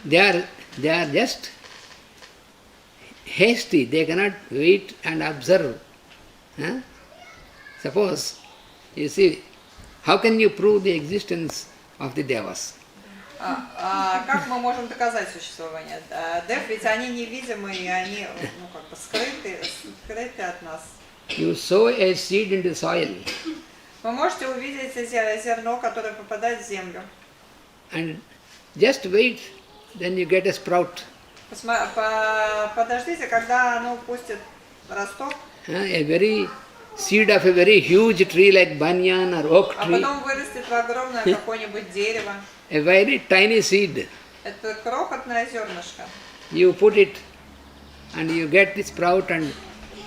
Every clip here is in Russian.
they are just hasty. They cannot wait and observe. Huh? Suppose, you see, how can you prove the existence of the devas? Как мы можем доказать существование? Дев, ведь они невидимы, и они как бы скрыты от нас. You sow a seed into soil. Вы можете увидеть зерно, которое попадает в землю. And just wait, then you get a sprout. Подождите, когда оно пустит росток. A very seed of a very huge tree like banyan or oak tree. А потом вырастет в огромное какое-нибудь дерево. A very tiny seed. Это крохотное зернышко. You put it and you get the sprout and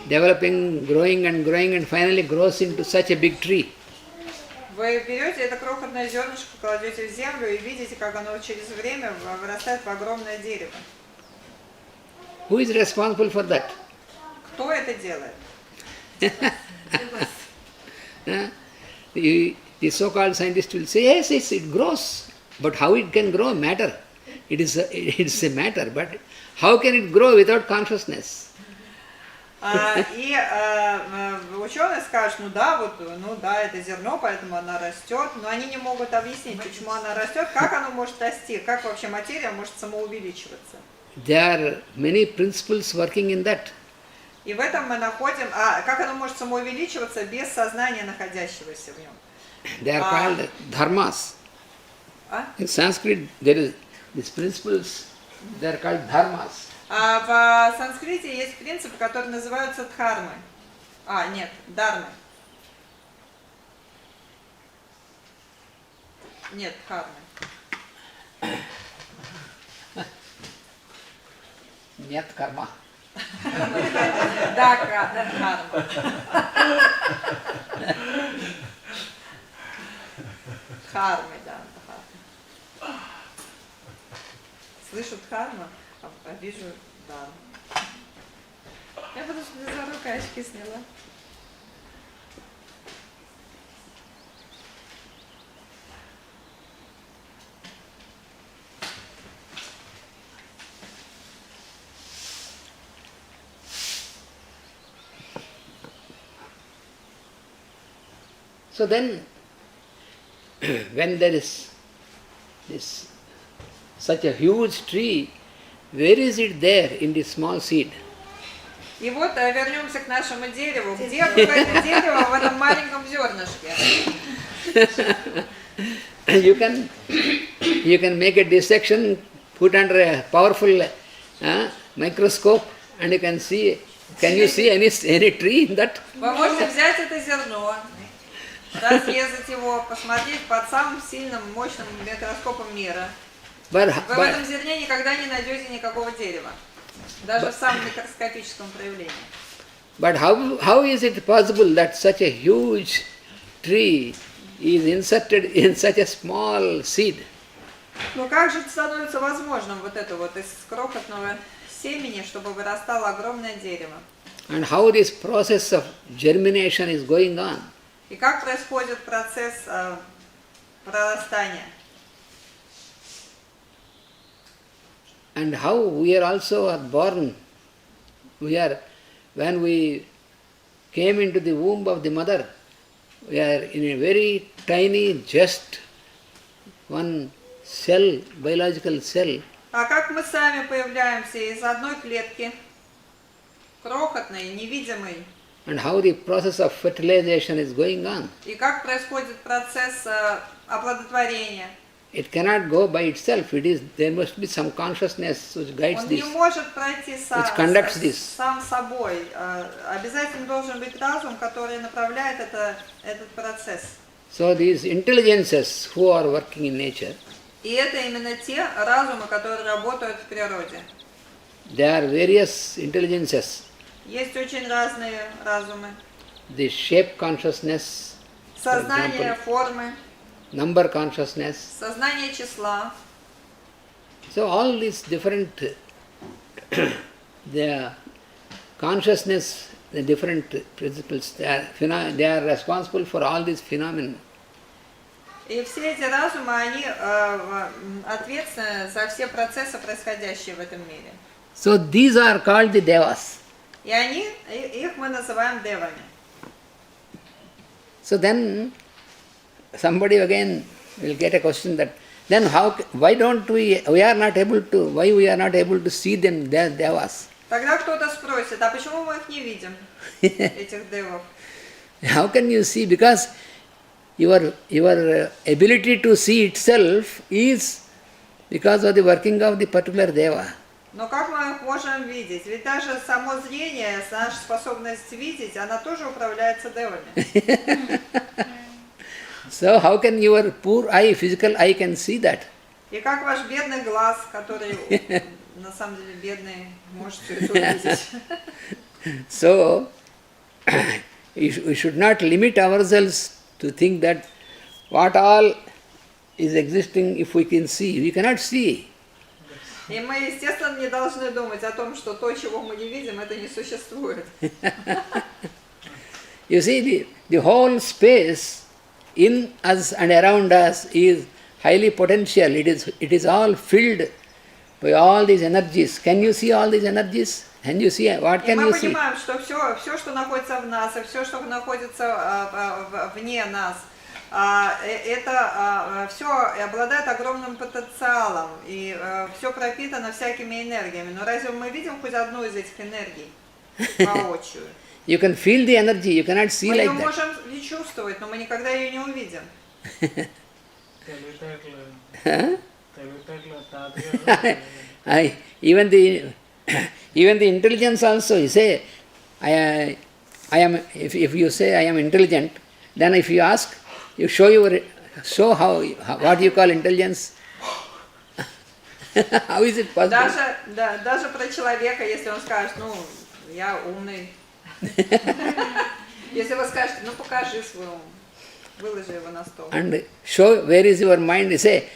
developing, growing and finally grows into such a big tree. Вы берете это крохотное зернышко, кладете в землю и видите, как оно через время вырастает в огромное дерево. Who is responsible for that? Кто это делает? The so-called scientist will say, yes, it grows. But how it can grow? Matter. It's a matter. But how can it grow without consciousness? И ученые скажут, это зерно, поэтому оно растет, но они не могут объяснить, почему оно растет, как оно может расти, как вообще материя может самоувеличиваться. There are many principles working in that. И в этом мы находим, как оно может самоувеличиваться без сознания, находящегося в нем. They are called dharmas. In Sanskrit, there is these principles. They are called dharmas. В санскрите есть принципы, которые называются дхармой. Дharмой. Нет, дхармой. Нет карма. Да, дхарма. Дхармы, да. Слышу дхарма, а вижу дхарму. Я потому что за рукой очки сняла. So then, when there is such a huge tree, where is it there in the small seed? И вот вернемся к нашему дереву. Где было это дерево в этом маленьком зернышке? You can make a dissection, put under a powerful microscope, and you can see. Can you see any tree in that? Вы можете взять это зерно, разрезать его, посмотреть под самым сильным, мощным микроскопом мира. Вы в этом зерне никогда не найдете никакого дерева, даже в самом микроскопическом проявлении. But how is it possible that such a huge tree is inserted in such a small seed? Но как же это становится возможным, вот это вот из крохотного семени, чтобы вырастало огромное дерево? And how this process of germination is going on? И как происходит процесс прорастания? And how we are also born. When we came into the womb of the mother, we are in a very tiny, just one cell, biological cell. А как мы сами появляемся из одной клетки, крохотной, невидимой? And how the process of fertilization is going on. И как происходит процесс оплодотворения? It cannot go by itself. There must be some consciousness which guides Он this, не может пройти which conducts this. сам собой. Обязательно должен быть разум, который направляет этот процесс. So these intelligences who are working in nature, И это именно те разумы, которые работают в природе. there are various intelligences. Есть очень разные разумы. The shape consciousness, for Сознание example, формы, number consciousness. сознание числа. So all these different, the consciousness, the different principles, they are responsible for all these phenomena. И все эти разумы, они ответственны за все процессы, происходящие в этом мире. So these are called the devas. И их мы называем девами. So then somebody again will get a question that then why we are not able to see them, they are devas? Тогда кто-то спросит, а почему мы их не видим, этих девов? How can you see? Because your ability to see itself is because of the working of the particular deva. Но как мы их можем видеть? Ведь даже само зрение, наша способность видеть, она тоже управляется девами. So how can your poor eye, physical eye, can see that? И как ваш бедный глаз, который на самом деле бедный, может все это увидеть? So we should not limit ourselves to think that what all is existing if we can see. We cannot see. И мы, естественно, не должны думать о том, что то, чего мы не видим, это не существует. You see, the whole space in us and around us is highly potential. It is all filled by all these energies. Can you see all these energies? Can you see? What can you see? И мы понимаем, что все, что находится в нас, и все, что находится вне нас, это все обладает огромным потенциалом, и все пропитано всякими энергиями. Но разве мы видим хоть одну из этих энергий воочию? You can feel the energy, you cannot see like that. Мы ее можем и чувствовать, но мы никогда ее не увидим. Even the intelligence also, you say, I am. If you say I am intelligent, then if you ask, you show how what you call intelligence. How is it possible? Даже про человека, если он скажет, ну, я умный. Если вы скажете, ну покажи свой ум, выложи его на стол. And show where is your mind. You say,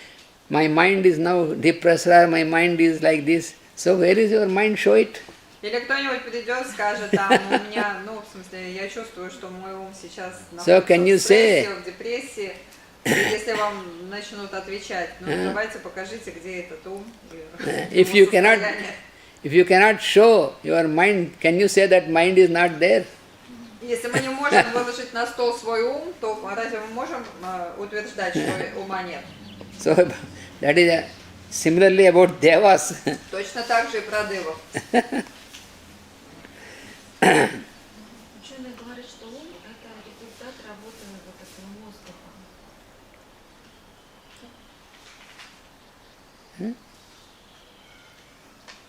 my mind is now depressed, or my mind is like this. So where is your mind? Show it. Или кто-нибудь придет, скажет, там, у меня, ну, в смысле, я чувствую, что мой ум сейчас находится в стрессе, в депрессии. И если вам начнут отвечать, ну, давайте покажите, где этот ум. If you cannot show your mind, can you say that mind is not there? Если мы не можем выложить на стол свой ум, то разве мы можем утверждать, что ума нет? So that is similarly about devas. Точно так же и про девов. Ученые говорят, что ум – это результат работы вот этого мозга.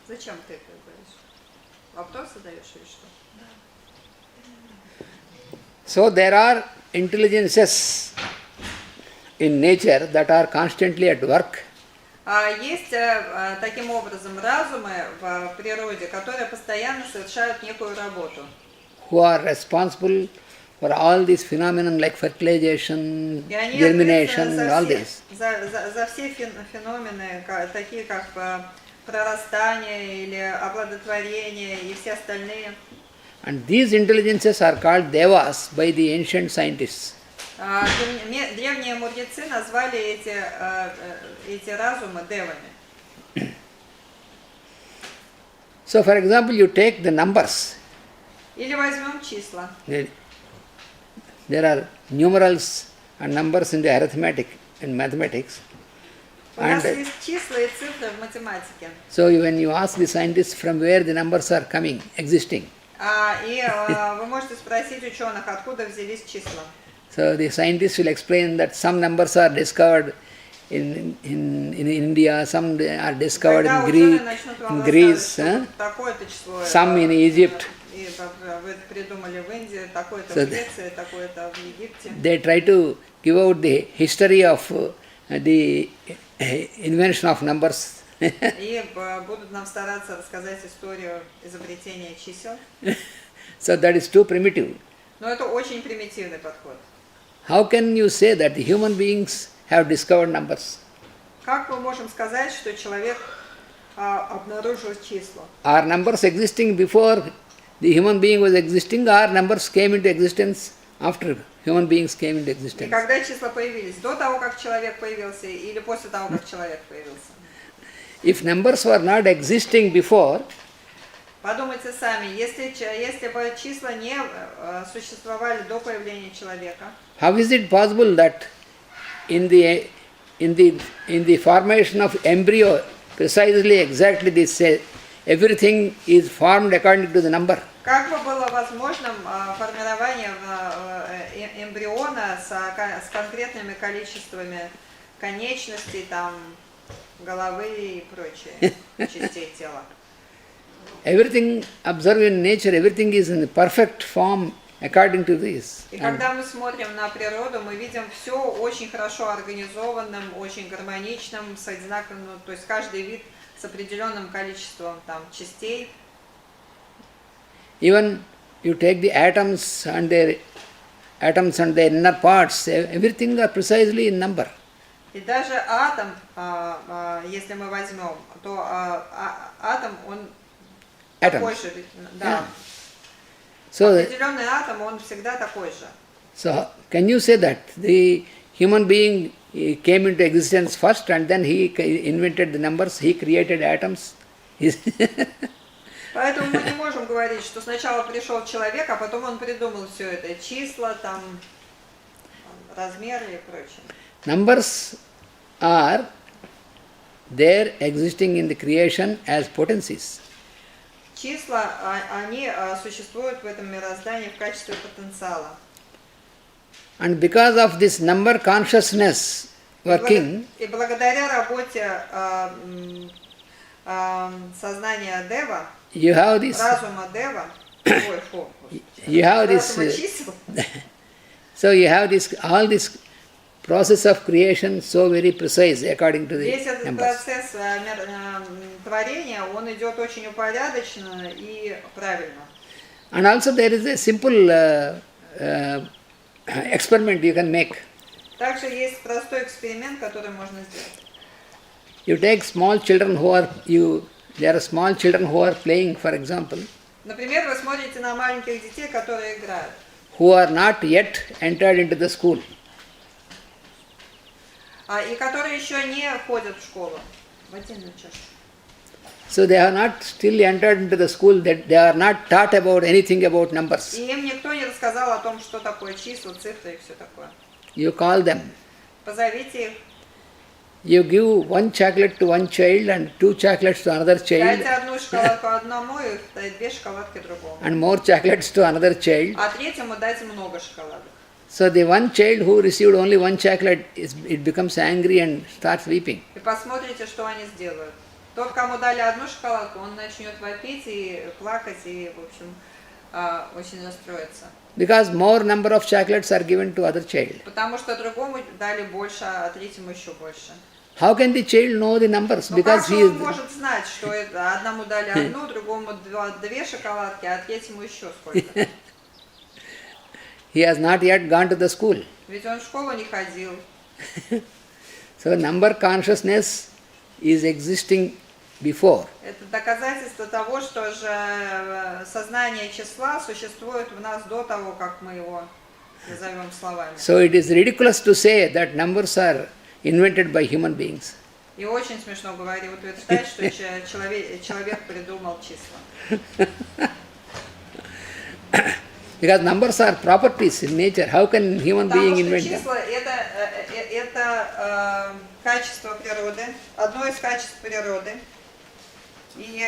Зачем ты это говоришь? Вопрос задаешь или что? So there are intelligences in nature that are constantly at work. Есть таким образом разумы в природе, которые постоянно совершают некую работу. Who are responsible for all these phenomena like fertilization, И они germination, all this. За все феномены, такие как прорастание или оплодотворение и все остальные. And these intelligences are called devas by the ancient scientists. Древние мудрецы назвали эти разумы девами. So for example, you take the numbers. Или возьмем числа. There are numerals and numbers in the arithmetic and mathematics. У нас есть числа и цифры в математике. So when you ask the scientists from where the numbers are coming, existing. И вы можете спросить ученых, откуда взялись числа. So the scientists will explain that some numbers are discovered in India, some are discovered in Greece, some in Egypt. So they try to give out the history of the invention of numbers. И будут нам стараться рассказать историю изобретения чисел. So that is too primitive. Но это очень примитивный подход. How can you say that the human beings have discovered numbers? Как мы можем сказать, что человек обнаружил числа? Are numbers existing before the human being was existing, or numbers came into existence after human beings came into И existence. когда числа появились? До того, как человек появился, или после того, как человек появился? If numbers were not existing before, Подумайте сами, если бы числа не существовали до появления человека, how is it possible that in the formation of embryo, precisely exactly this everything is formed according to the number? как бы было возможным формирование эмбриона с конкретными количествами конечностей, там, головы и прочее, частей тела? Everything observed in nature, everything is in the perfect form according to this. И когда мы смотрим на природу, мы видим все очень хорошо организованным, очень гармоничным, с одинаковым, то есть каждый вид с определенным количеством там частей. Even you take the atoms and their inner parts, everything are precisely in number. И даже атом, если мы возьмем, то атом, он такой же, да. So, Определенный атом, он всегда такой же. so can you say that the human being came into existence first and then he invented the numbers, he created atoms? Поэтому мы не можем говорить, что сначала пришел человек, а потом он придумал все это, числа, там, размеры и прочее. Numbers are there existing in the creation as potencies. Числа, они существуют в этом мироздании в качестве потенциала. And because of this number consciousness working, И благодаря работе сознания Дева, you have this, разума Дева, you have разума this, чисел, so you have this, all this process of creation so very precise according to весь the этот numbers. процесс творения, он идет очень упорядоченно и правильно. And also there is a simple experiment you can make. Также есть простой эксперимент, который можно сделать. You take small children there are small children who are playing, for example, Например, вы смотрите на маленьких детей, которые играют, who are not yet entered into the school. и которые еще не ходят в школу. В отдельную чашу. So they have not still entered into the school, that they are not taught about anything about numbers. И им никто не рассказал о том, что такое числа, цифры и все такое. You call them. Позовите их. You give one chocolate to one child and two chocolates to another child Дайте одну шоколадку одному и две шоколадки другому. and more chocolates to another child. А третьему дайте много шоколадок. So the one child who received only one chocolate, it becomes angry and starts weeping. И посмотрите, что они сделают. Тот, кому дали одну шоколадку, он начнет вопить и плакать, и, в общем, очень расстроится. Because more number of chocolates are given to other child. Потому что другому дали больше, а третьему еще больше. How can the child know the numbers? Но Because как he же он is, может знать, что это одному дали одну, другому две шоколадки, а третьему еще сколько? he has not yet gone to the school. Ведь он в школу не ходил. So number consciousness is existing before. Это доказательство того, что же сознание числа существует в нас до того, как мы его назовем словами. So it is ridiculous to say that numbers are invented by human beings. И очень смешно говорить, утверждать, что человек придумал числа. Because numbers are properties in nature. How can human being Потому что invent them? числа это качество природы, одно из качеств природы, и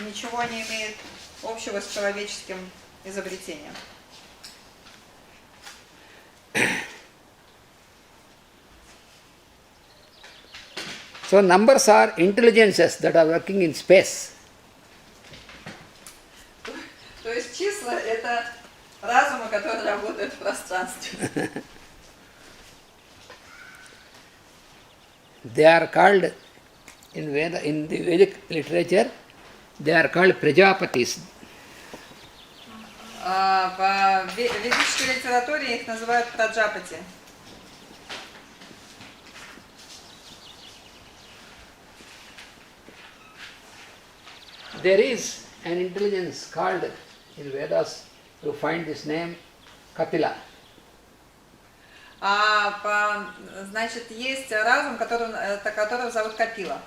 ничего не имеет общего с человеческим изобретением. So numbers are intelligences that are working in space. То есть числа это разумы, которые работают в пространстве. They are called in the Vedic literature, they are called Prajapatis. В ведической литературе их называют праджапати. There is an intelligence called in Vedas, you find this name Kapila. Значит, есть разум, которого зовут Капила.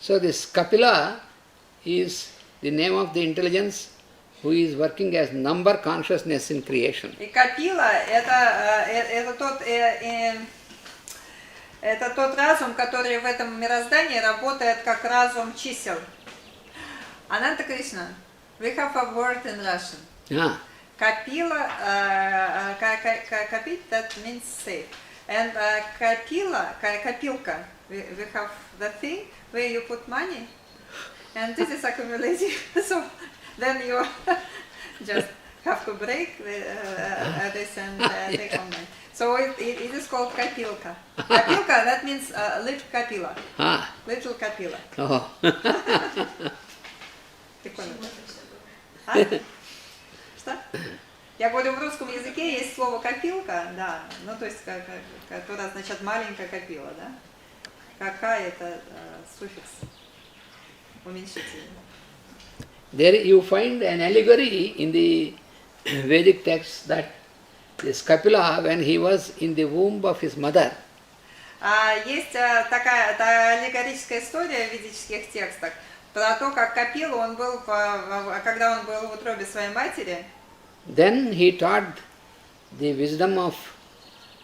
So this Kapila is the name of the intelligence who is working as number consciousness in creation. И Капила это тот разум, который в этом мироздании работает как разум чисел. Ananta Krishna, we have a word in Russian. Kapila, kapit, that means safe. And kapila, kapilka, we have the thing where you put money, and this is accumulating. So then you just have to break this and take on money. So it is called kapilka. Kapilka, that means little kapila. Little kapila. Oh. Что? Я говорю, в русском языке есть слово копилка, да, ну то есть, которое означает маленькая копила, да? Какая это суффикс уменьшительный. There you find an allegory in the Vedic text that this Kapila, when he was in the womb of his mother, есть такая аллегорическая история в ведических текстах про то, как Капилу он был, когда он был в утробе своей матери. Then he taught the wisdom of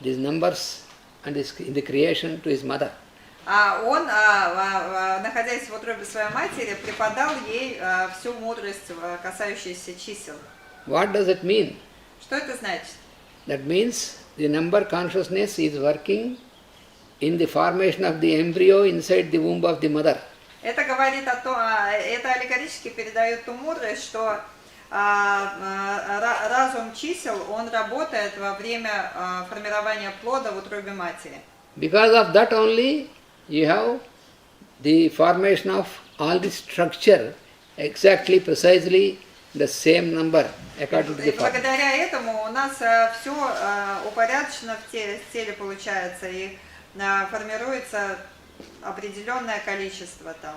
these numbers and in the creation to his mother. Он, находясь в утробе своей матери, преподал ей всю мудрость, касающуюся чисел. What does it mean? Что это значит? That means the number consciousness is working in the formation of the embryo inside the womb of the mother. Это говорит о том, это аллегорически передает ту мудрость, что разум чисел, он работает во время формирования плода в утробе матери. Because of that only you have the formation of all the structure exactly, precisely the same number according to the formula. Благодаря этому у нас все упорядочено в теле получается и формируется определенное количество там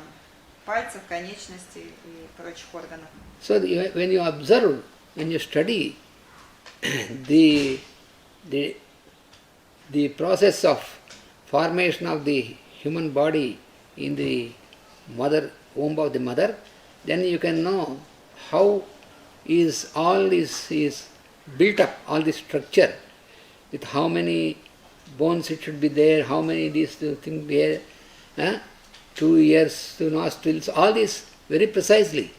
пальцев, конечностей и прочих органов. So when you observe, when you study the process of formation of the human body in the womb of the mother, then you can know how is all this is built up, all this structure, with how many bones it should be there, how many these things there, 2 ears, 2 nostrils, all this very precisely.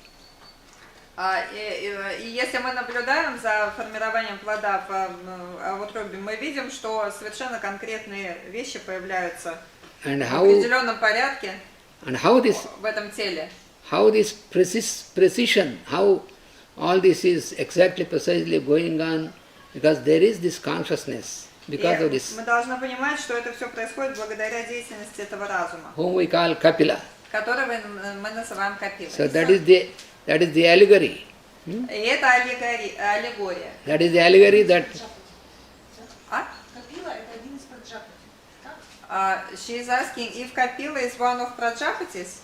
И если мы наблюдаем за формированием плода в утробе, мы видим, что совершенно конкретные вещи появляются в определенном порядке в этом теле. How this precision, how all this is exactly precisely going on, because there is this consciousness, because of this. Мы должны понимать, что это все происходит благодаря деятельности этого разума, whom we call Kapila. Которого мы называем Капилой. So that is the allegory. И это аллегория. That is the allegory that. Капила это один из Праджапати. She is asking if Kapila is one of Prajapatis.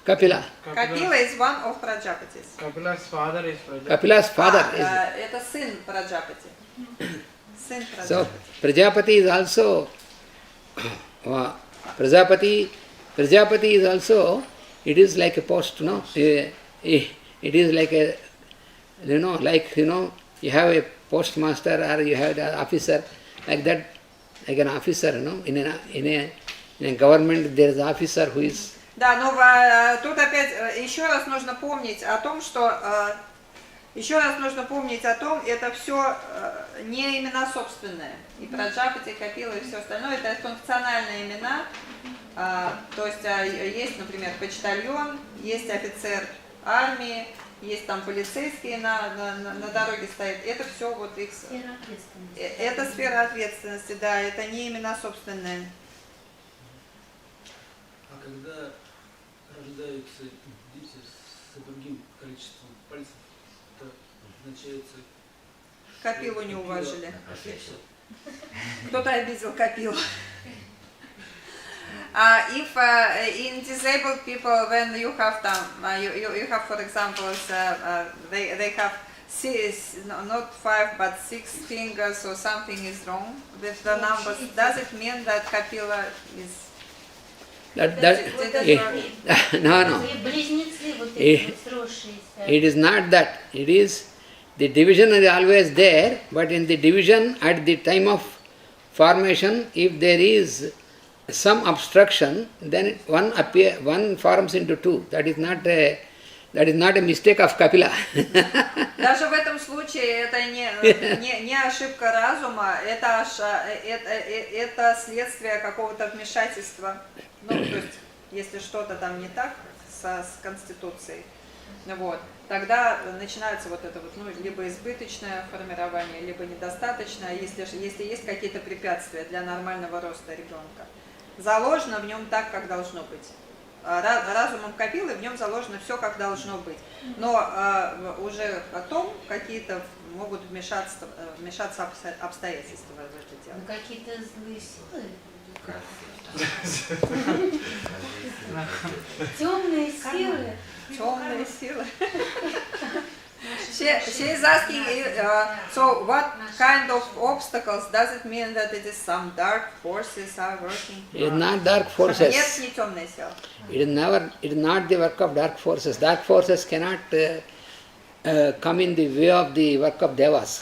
Kapila. Kapila is one of Prajapatis. Kapila's father is Prajapati. Kapila's father is. Это сын Праджапати. Сын Праджапати. So Prajapati is also Prajapati is also. It is like a post, no? It is like a, you have a postmaster or you have an officer, like that, like an officer, in a government there is an officer who is. Да, но тут опять еще раз нужно помнить о том, это все не имена собственные. И Праджапати, Капила и все остальное, это функциональные имена. То есть есть, например, почтальон, есть офицер армии, есть там полицейские на дороге стоят. Это все вот их... Это сфера ответственности, да, это не имена собственные. А когда рождаются дети с другим количеством пальцев, это означает... Капилу не уважили. Кто-то обидел Капилу. If in disabled people, when you have you have, for example, they have not 5 but 6 fingers, or something is wrong with the numbers, does it mean that Kapila is... No. It is not that. It is, the division is always there, but in the division at the time of formation, if there is some obstruction, then one forms into two. That is not a mistake of Kapila. Даже в этом случае это не ошибка разума, это следствие какого-то вмешательства. Ну, то есть, если что-то там не так с конституцией, вот, тогда начинается вот это вот, либо избыточное формирование, либо недостаточное, если есть какие-то препятствия для нормального роста ребенка. Заложено в нем так, как должно быть. Разумом Капилы в нем заложено все, как должно быть. Но уже потом какие-то могут вмешаться обстоятельства в это дело. Какие-то злые силы? Темные силы? Темные силы. She is asking, so what kind of obstacles does it mean that it is some dark forces are working? It is not dark forces. Нет, не темные силы. It is not the work of dark forces. Dark forces cannot come in the way of the work of devas.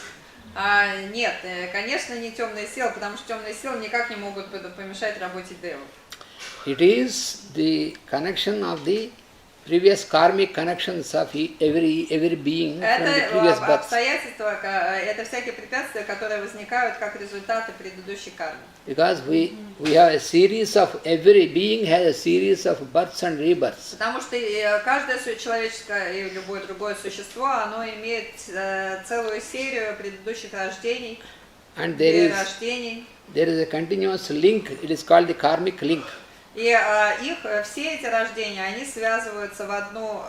Нет, конечно, не темные силы, потому что темные силы никак не могут помешать работе девов. It is the connection of the previous karmic connections of every being from the previous birth. Обстоятельства, это всякие препятствия, которые возникают как результаты предыдущей кармы. Because we have a series of, every being has a series of births and rebirths. Потому что каждое человеческое и любое другое существо, оно имеет целую серию предыдущих рождений, And there рождений. is a continuous link, it is called the karmic link. И все эти рождения, они связываются в одну,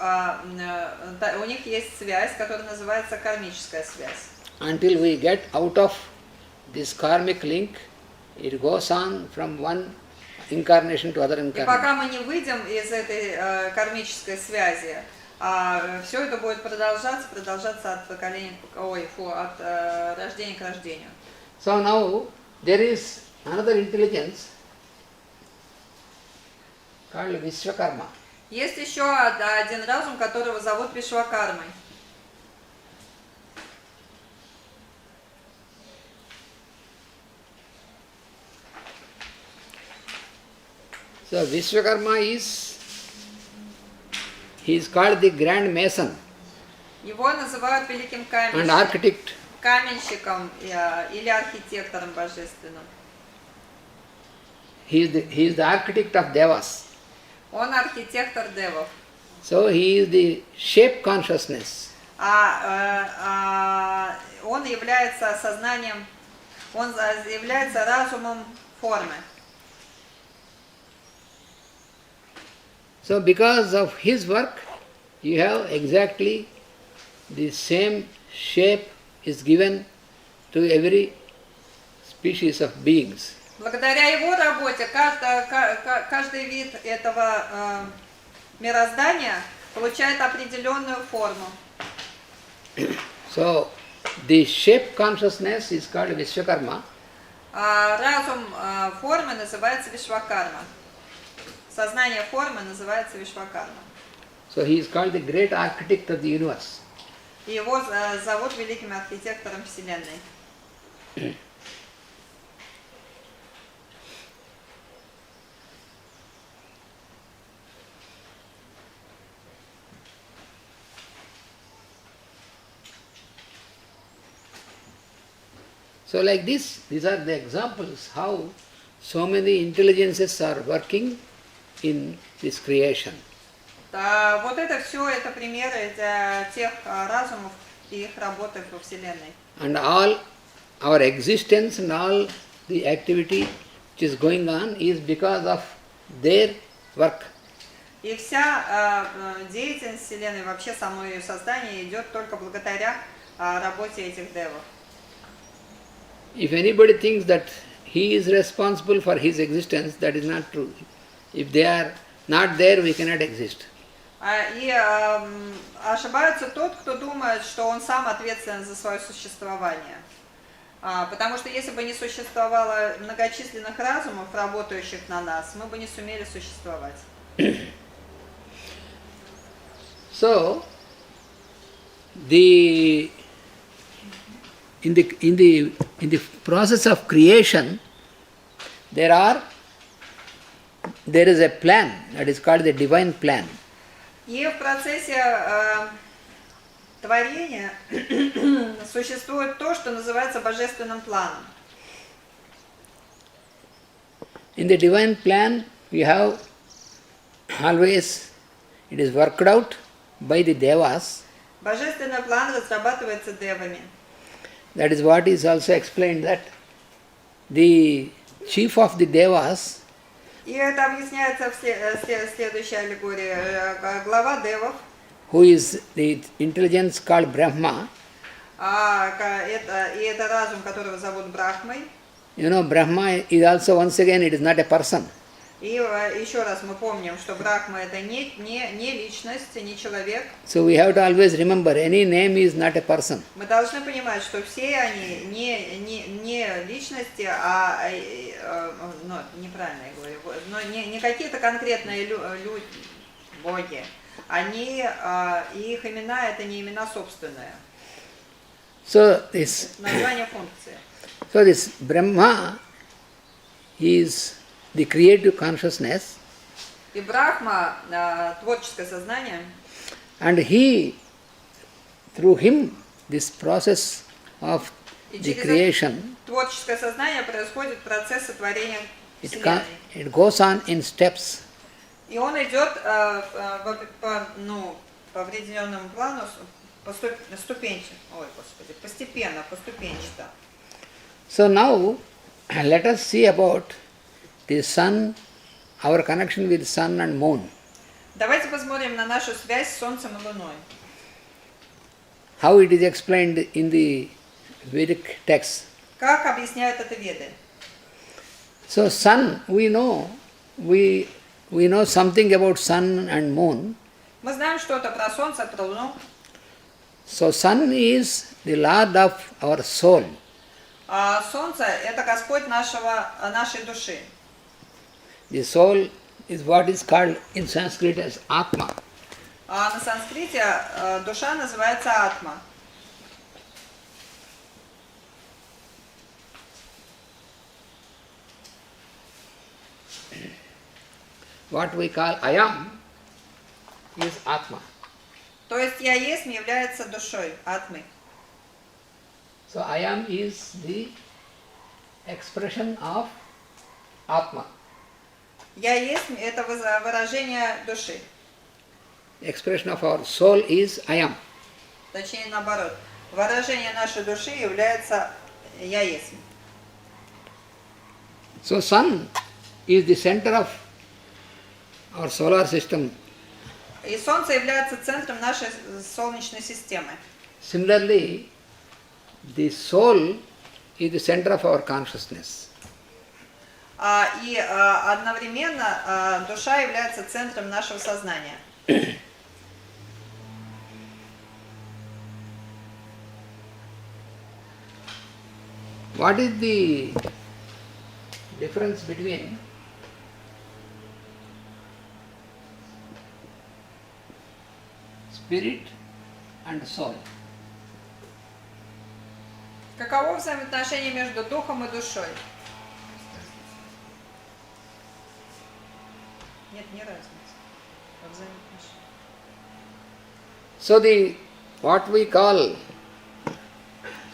у них есть связь, которая называется кармическая связь. Until we get out of this karmic link, it goes on from one incarnation to other И пока incarnation. мы не выйдем из этой кармической связи, все это будет продолжаться от поколения, от рождения к рождению. So now there is another intelligence called Vishwakarma. Есть еще один разум, которого зовут Вишвакармой. So Vishwakarma he is called the Grand Mason Его называют великим and architect. каменщиком или архитектором божественным. He is the architect of devas. Он архитектор девов. So he is the shape consciousness. Он является сознанием, он является разумом формы. So because of his work, you have exactly the same shape is given to every species of beings. Благодаря его работе каждый вид этого мироздания получает определенную форму. So the shape consciousness is called Vishwakarma. Разум формы называется Вишвакарма. Сознание формы называется Вишвакарма. So he is called the great architect of the universe. И его зовут великим архитектором Вселенной. So like this, these are the examples how so many intelligences are working in this creation. Вот это все, это примеры тех разумов и их работы во Вселенной. And all our existence and all the activity which is going on is because of their work. И вся деятельность Вселенной, вообще само ее создание идет только благодаря работе этих девов. If anybody thinks that he is responsible for his existence, that is not true. If they are not there, we cannot exist. И ошибается тот, кто думает, что он сам ответственен за свое существование. Потому что если бы не существовало многочисленных разумов, работающих на нас, мы бы не сумели существовать. So, in the process of creation, there is a plan that is called the divine plan. И в процессе творения существует то, что называется божественным планом. In the divine plan, we have always, it is worked out by the devas. Божественный план разрабатывается девами. That is what is also explained, that the chief of the devas, И это объясняется в следующей аллегории. Глава девов, who is the intelligence called Brahma. это разум, которого зовут Брахмой. Brahma is also, once again, it is not a person. И еще раз мы помним, что Брахма это не личность, не человек. So we have to always remember, any name is not a person. Мы должны понимать, что все они не личности, неправильно я говорю, но не какие-то конкретные люди, боги. Они, их имена это не имена собственные. So this, название функции. So this Brahma is the creative consciousness. И Брахма творческое сознание. And through him, this process of the creation, творческое сознание происходит процесс сотворения Вселенной. It goes on in steps. И он идет по определенному плану, постепенно, поступенчато. So now, let us see about the sun, our connection with sun and moon. Давайте посмотрим на нашу связь с Солнцем и Луной. How it is explained in the Vedic text. Как объясняют это Веды? So sun, we know something about sun and moon. Мы знаем что-то про Солнце, про Луну. So sun is the Lord of our soul. Солнце это Господь нашей души. The soul is what is called in Sanskrit as Atma. На санскрите душа называется Атма. What we call Ayam is Atma. То есть я есть является душой, Атмой. So Ayam is the expression of Atma. Я есть это выражение души. Expression of our soul is Ayam. Точнее наоборот. Выражение нашей души является я есть. So sun is the center of our solar system. И Солнце является центром нашей Солнечной системы. Similarly, the soul is the center of our consciousness. И одновременно душа является центром нашего сознания. What is the difference between spirit and soul? Каково взаимоотношение между духом и душой? Нет, не разница. So what we call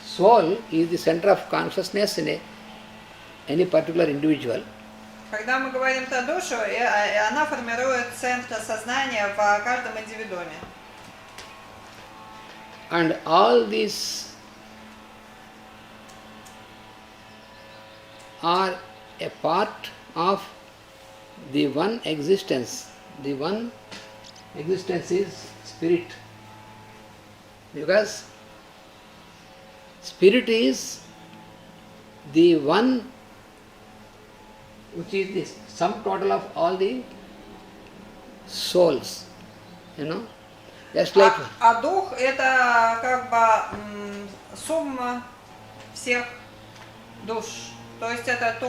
soul is the center of consciousness in any particular individual. Когда мы говорим про душу, она формирует центр сознания в каждом индивидууме. And all these are a part of the one existence. The one existence is spirit. Because spirit is the one which is the sum total of all the souls. Just like А дух это как бы сумма всех душ. То есть это то,